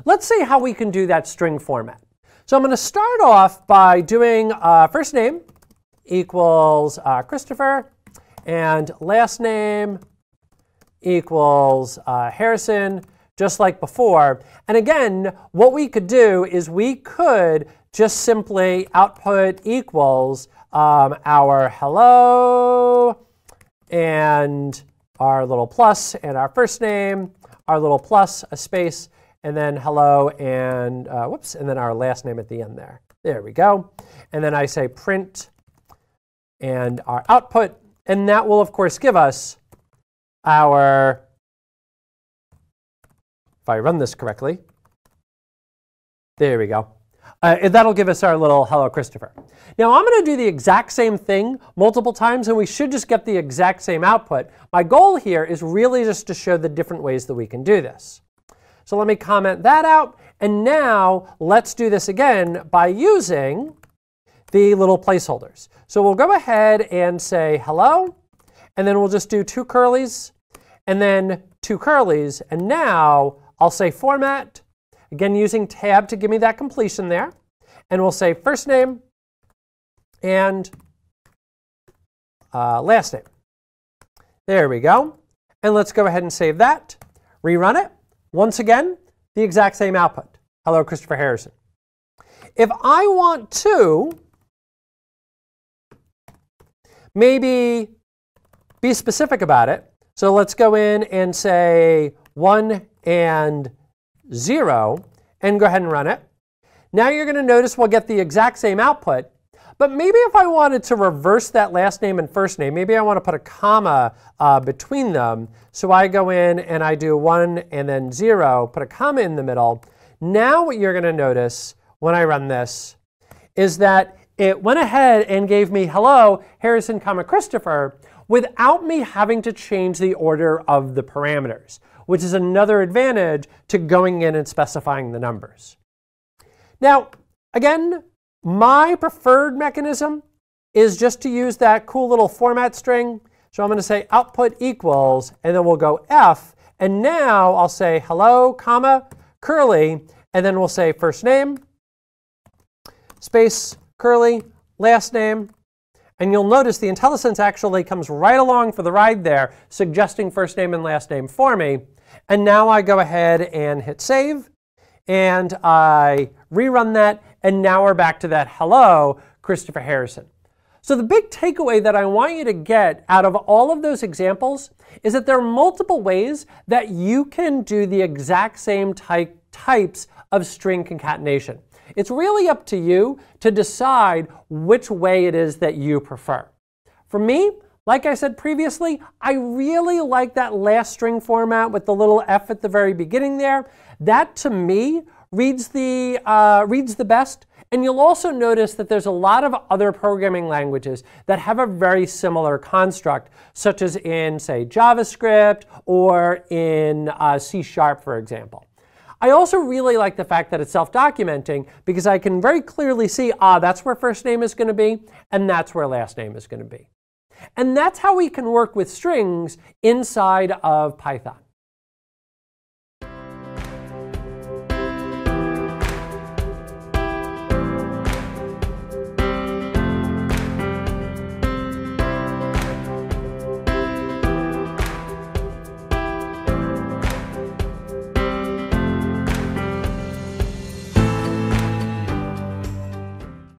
Let's see how we can do that string format. So I'm going to start off by doing first name equals Christopher, and last name equals Harrison, just like before. And again, what we could do is we could just simply output equals our hello and our little plus and our first name, our little plus, a space, and then hello and whoops, and then our last name at the end there. There we go. And then I say print and our output, and that will of course give us our, if I run this correctly, there we go. That'll give us our little hello Christopher. Now I'm going to do the exact same thing multiple times, and we should just get the exact same output. My goal here is really just to show the different ways that we can do this. So let me comment that out, and now let's do this again by using the little placeholders. So we'll go ahead and say hello, and then we'll just do 2 curlies, and then 2 curlies, and now I'll say format, again using tab to give me that completion there, and we'll say first name and last name. There we go. And let's go ahead and save that, rerun it. Once again, the exact same output. Hello, Christopher Harrison. If I want to maybe be specific about it, so let's go in and say 1 and 0, and go ahead and run it. Now you're going to notice we'll get the exact same output, but maybe if I wanted to reverse that last name and first name, maybe I want to put a comma between them. So I go in and I do 1 and then 0, put a comma in the middle. Now what you're going to notice when I run this is that it went ahead and gave me hello, Harrison, comma, Christopher, without me having to change the order of the parameters, which is another advantage to going in and specifying the numbers. Now, again, my preferred mechanism is just to use that cool little format string. So I'm going to say output equals, and then we'll go F, and now I'll say hello, comma, curly, and then we'll say first name, space, curly, last name, and you'll notice the IntelliSense actually comes right along for the ride there, suggesting first name and last name for me. And now I go ahead and hit save, and I rerun that, and now we're back to that hello, Christopher Harrison. So the big takeaway that I want you to get out of all of those examples is that there are multiple ways that you can do the exact same types of string concatenation. It's really up to you to decide which way it is that you prefer. For me, like I said previously, I really like that last string format with the little F at the very beginning there. That, to me, reads the best. And you'll also notice that there's a lot of other programming languages that have a very similar construct, such as in, say, JavaScript or in C#, for example. I also really like the fact that it's self-documenting, because I can very clearly see, that's where first name is going to be, and that's where last name is going to be. And that's how we can work with strings inside of Python.